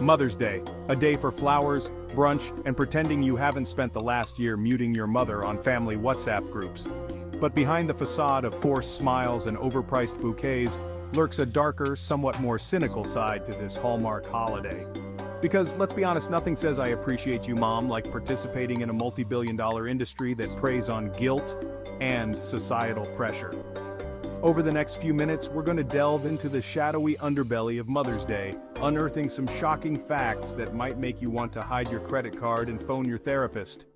Mother's Day, a day for flowers, brunch, and pretending you haven't spent the last year muting your mother on family WhatsApp groups. But behind the facade of forced smiles and overpriced bouquets lurks a darker, somewhat more cynical side to this Hallmark holiday. Because let's be honest, nothing says I appreciate you, Mom, like participating in a multi-billion-dollar industry that preys on guilt and societal pressure. Over the next few minutes, we're going to delve into the shadowy underbelly of Mother's Day, unearthing some shocking facts that might make you want to hide your credit card and phone your therapist.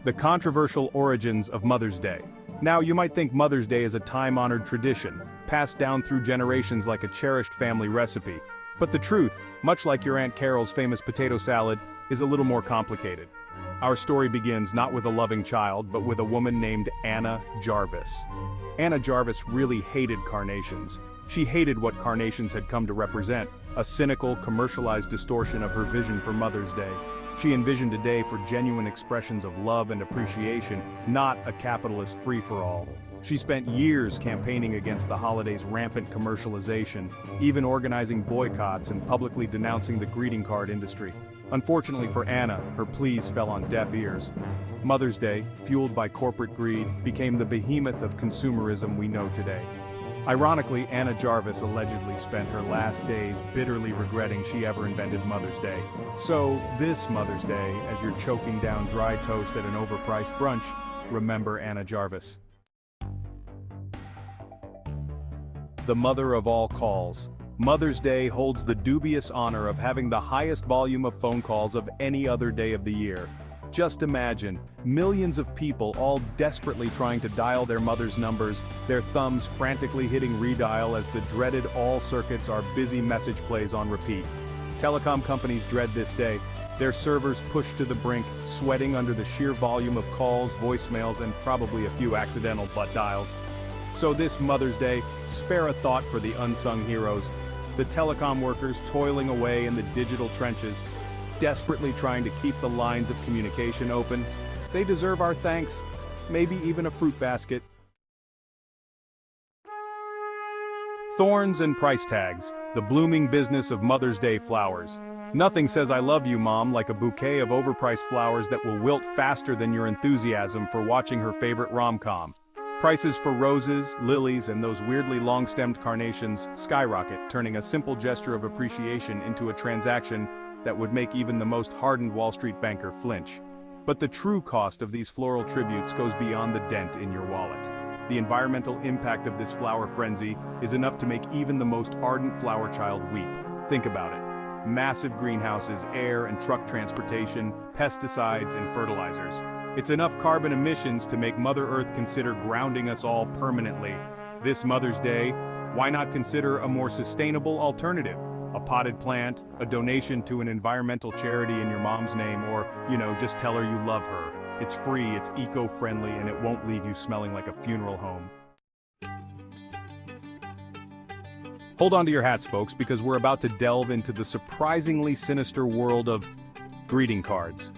The controversial origins of Mother's Day. Now, you might think Mother's Day is a time-honored tradition, passed down through generations like a cherished family recipe. But the truth, much like your Aunt Carol's famous potato salad, is a little more complicated. Our story begins not with a loving child, but with a woman named Anna Jarvis. Anna Jarvis really hated carnations. She hated what carnations had come to represent, a cynical, commercialized distortion of her vision for Mother's Day. She envisioned a day for genuine expressions of love and appreciation, not a capitalist free-for-all. She spent years campaigning against the holiday's rampant commercialization, even organizing boycotts and publicly denouncing the greeting card industry. Unfortunately for Anna, her pleas fell on deaf ears. Mother's Day, fueled by corporate greed, became the behemoth of consumerism we know today. Ironically, Anna Jarvis allegedly spent her last days bitterly regretting she ever invented Mother's Day. So, this Mother's Day, as you're choking down dry toast at an overpriced brunch, remember Anna Jarvis. The mother of all calls. Mother's Day holds the dubious honor of having the highest volume of phone calls of any other day of the year. Just imagine, millions of people all desperately trying to dial their mother's numbers, their thumbs frantically hitting redial as the dreaded all circuits are busy message plays on repeat. Telecom companies dread this day, their servers pushed to the brink, sweating under the sheer volume of calls, voicemails, and probably a few accidental butt dials. So this Mother's Day, spare a thought for the unsung heroes, the telecom workers toiling away in the digital trenches, desperately trying to keep the lines of communication open. They deserve our thanks, maybe even a fruit basket. Thorns and price tags, the blooming business of Mother's Day flowers. Nothing says I love you, Mom, like a bouquet of overpriced flowers that will wilt faster than your enthusiasm for watching her favorite rom-com. Prices for roses, lilies, and those weirdly long-stemmed carnations skyrocket, turning a simple gesture of appreciation into a transaction that would make even the most hardened Wall Street banker flinch. But the true cost of these floral tributes goes beyond the dent in your wallet. The environmental impact of this flower frenzy is enough to make even the most ardent flower child weep. Think about it. Massive greenhouses, air and truck transportation, pesticides and fertilizers. It's enough carbon emissions to make Mother Earth consider grounding us all permanently. This Mother's Day, why not consider a more sustainable alternative? A potted plant, a donation to an environmental charity in your mom's name, or, just tell her you love her. It's free, it's eco-friendly, and it won't leave you smelling like a funeral home. Hold on to your hats, folks, because we're about to delve into the surprisingly sinister world of greeting cards.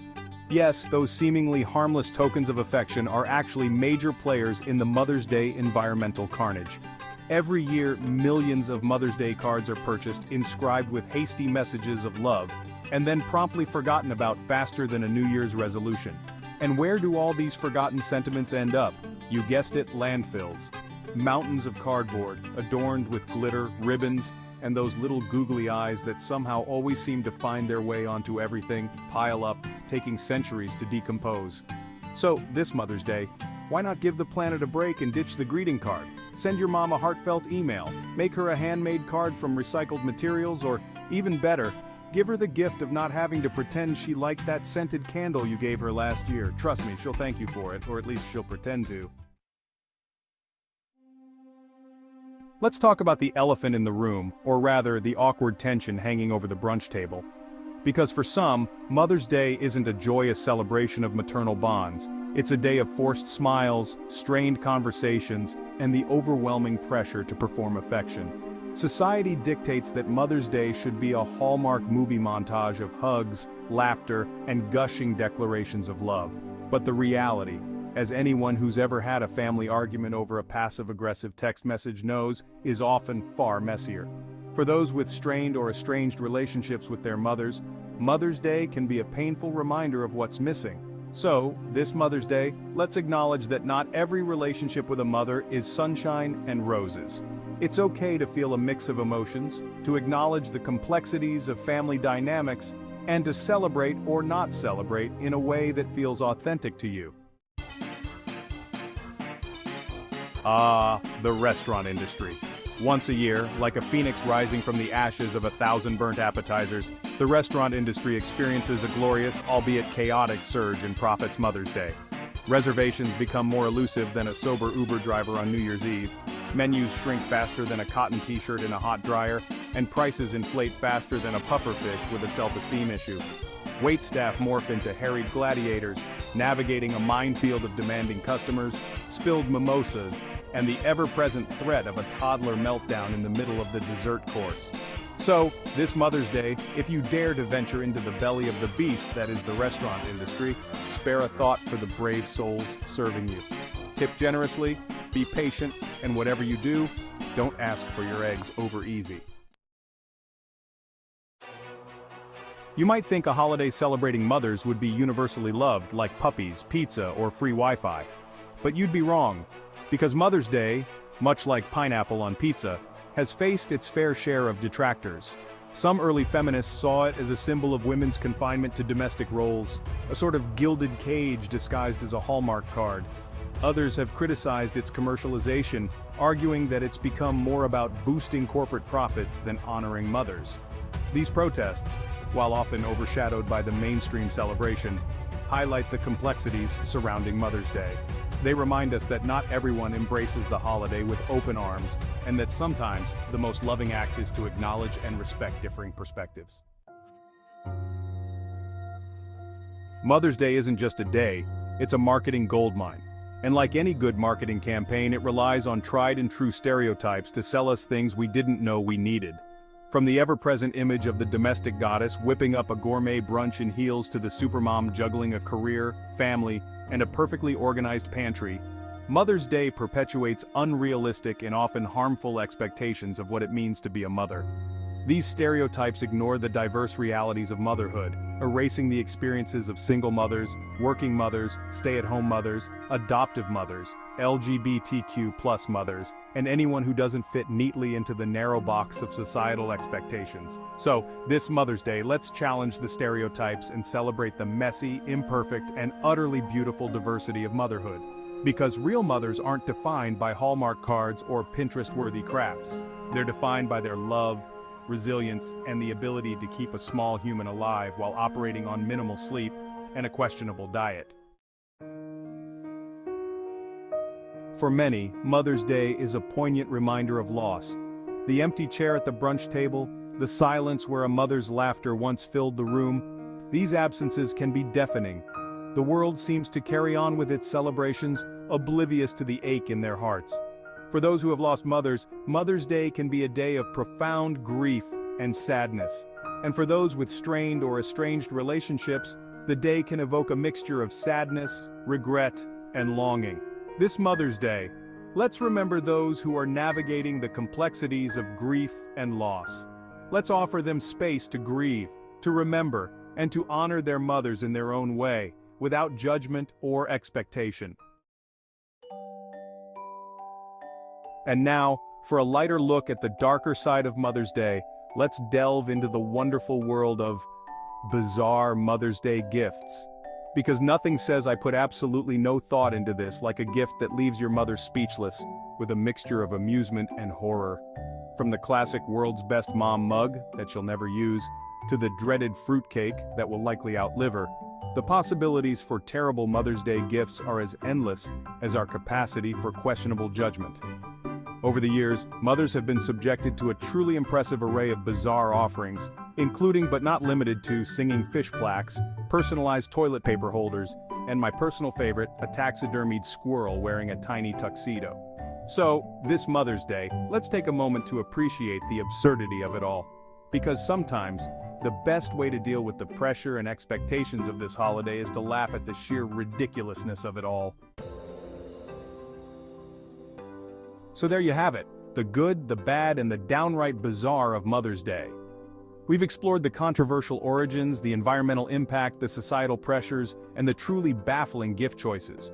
Yes, those seemingly harmless tokens of affection are actually major players in the Mother's Day environmental carnage. Every year, millions of Mother's Day cards are purchased, inscribed with hasty messages of love, and then promptly forgotten about faster than a New Year's resolution. And where do all these forgotten sentiments end up? You guessed it, landfills. Mountains of cardboard, adorned with glitter, ribbons, and those little googly eyes that somehow always seem to find their way onto everything, pile up, taking centuries to decompose. So, this Mother's Day, why not give the planet a break and ditch the greeting card? Send your mom a heartfelt email, make her a handmade card from recycled materials, or, even better, give her the gift of not having to pretend she liked that scented candle you gave her last year. Trust me, she'll thank you for it, or at least she'll pretend to. Let's talk about the elephant in the room, or rather, the awkward tension hanging over the brunch table. Because for some, Mother's Day isn't a joyous celebration of maternal bonds. It's a day of forced smiles, strained conversations, and the overwhelming pressure to perform affection. Society dictates that Mother's Day should be a Hallmark movie montage of hugs, laughter, and gushing declarations of love. But the reality, as anyone who's ever had a family argument over a passive-aggressive text message knows, is often far messier. For those with strained or estranged relationships with their mothers, Mother's Day can be a painful reminder of what's missing. So, this Mother's Day, let's acknowledge that not every relationship with a mother is sunshine and roses. It's okay to feel a mix of emotions, to acknowledge the complexities of family dynamics, and to celebrate or not celebrate in a way that feels authentic to you. The restaurant industry. Once a year, like a phoenix rising from the ashes of 1,000 burnt appetizers, the restaurant industry experiences a glorious, albeit chaotic surge in profits Mother's Day. Reservations become more elusive than a sober Uber driver on New Year's Eve, menus shrink faster than a cotton t-shirt in a hot dryer, and prices inflate faster than a pufferfish with a self-esteem issue. Waitstaff morph into harried gladiators, navigating a minefield of demanding customers, spilled mimosas, and the ever-present threat of a toddler meltdown in the middle of the dessert course. So, this Mother's Day, if you dare to venture into the belly of the beast that is the restaurant industry, spare a thought for the brave souls serving you. Tip generously, be patient, and whatever you do, don't ask for your eggs over easy. You might think a holiday celebrating mothers would be universally loved, like puppies, pizza, or free Wi-Fi. But you'd be wrong, because Mother's Day, much like pineapple on pizza, has faced its fair share of detractors. Some early feminists saw it as a symbol of women's confinement to domestic roles, a sort of gilded cage disguised as a Hallmark card. Others have criticized its commercialization, arguing that it's become more about boosting corporate profits than honoring mothers. These protests, while often overshadowed by the mainstream celebration, highlight the complexities surrounding Mother's Day. They remind us that not everyone embraces the holiday with open arms, and that sometimes the most loving act is to acknowledge and respect differing perspectives. Mother's Day isn't just a day, it's a marketing goldmine. And like any good marketing campaign, it relies on tried and true stereotypes to sell us things we didn't know we needed. From the ever-present image of the domestic goddess whipping up a gourmet brunch in heels to the supermom juggling a career, family, and a perfectly organized pantry, Mother's Day perpetuates unrealistic and often harmful expectations of what it means to be a mother. These stereotypes ignore the diverse realities of motherhood, erasing the experiences of single mothers, working mothers, stay-at-home mothers, adoptive mothers, LGBTQ+ mothers, and anyone who doesn't fit neatly into the narrow box of societal expectations. So, this Mother's Day, let's challenge the stereotypes and celebrate the messy, imperfect, and utterly beautiful diversity of motherhood. Because real mothers aren't defined by Hallmark cards or Pinterest-worthy crafts. They're defined by their love, resilience, and the ability to keep a small human alive while operating on minimal sleep and a questionable diet. For many, Mother's Day is a poignant reminder of loss. The empty chair at the brunch table, the silence where a mother's laughter once filled the room, these absences can be deafening. The world seems to carry on with its celebrations, oblivious to the ache in their hearts. For those who have lost mothers, Mother's Day can be a day of profound grief and sadness. And for those with strained or estranged relationships, the day can evoke a mixture of sadness, regret, and longing. This Mother's Day, let's remember those who are navigating the complexities of grief and loss. Let's offer them space to grieve, to remember, and to honor their mothers in their own way, without judgment or expectation. And now, for a lighter look at the darker side of Mother's Day, let's delve into the wonderful world of bizarre Mother's Day gifts. Because nothing says I put absolutely no thought into this like a gift that leaves your mother speechless, with a mixture of amusement and horror. From the classic world's best mom mug that she'll never use, to the dreaded fruitcake that will likely outlive her, the possibilities for terrible Mother's Day gifts are as endless as our capacity for questionable judgment. Over the years, mothers have been subjected to a truly impressive array of bizarre offerings, including but not limited to singing fish plaques, personalized toilet paper holders, and my personal favorite, a taxidermied squirrel wearing a tiny tuxedo. So, this Mother's Day, let's take a moment to appreciate the absurdity of it all. Because sometimes, the best way to deal with the pressure and expectations of this holiday is to laugh at the sheer ridiculousness of it all. So there you have it, the good, the bad, and the downright bizarre of Mother's Day. We've explored the controversial origins, the environmental impact, the societal pressures, and the truly baffling gift choices.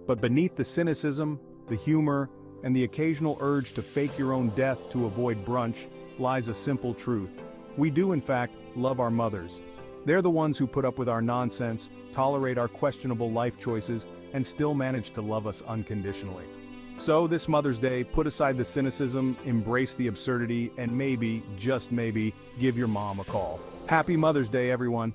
But beneath the cynicism, the humor, and the occasional urge to fake your own death to avoid brunch lies a simple truth. We do, in fact, love our mothers. They're the ones who put up with our nonsense, tolerate our questionable life choices, and still manage to love us unconditionally. So this Mother's Day, put aside the cynicism, embrace the absurdity, and maybe, just maybe, give your mom a call. Happy Mother's Day, everyone!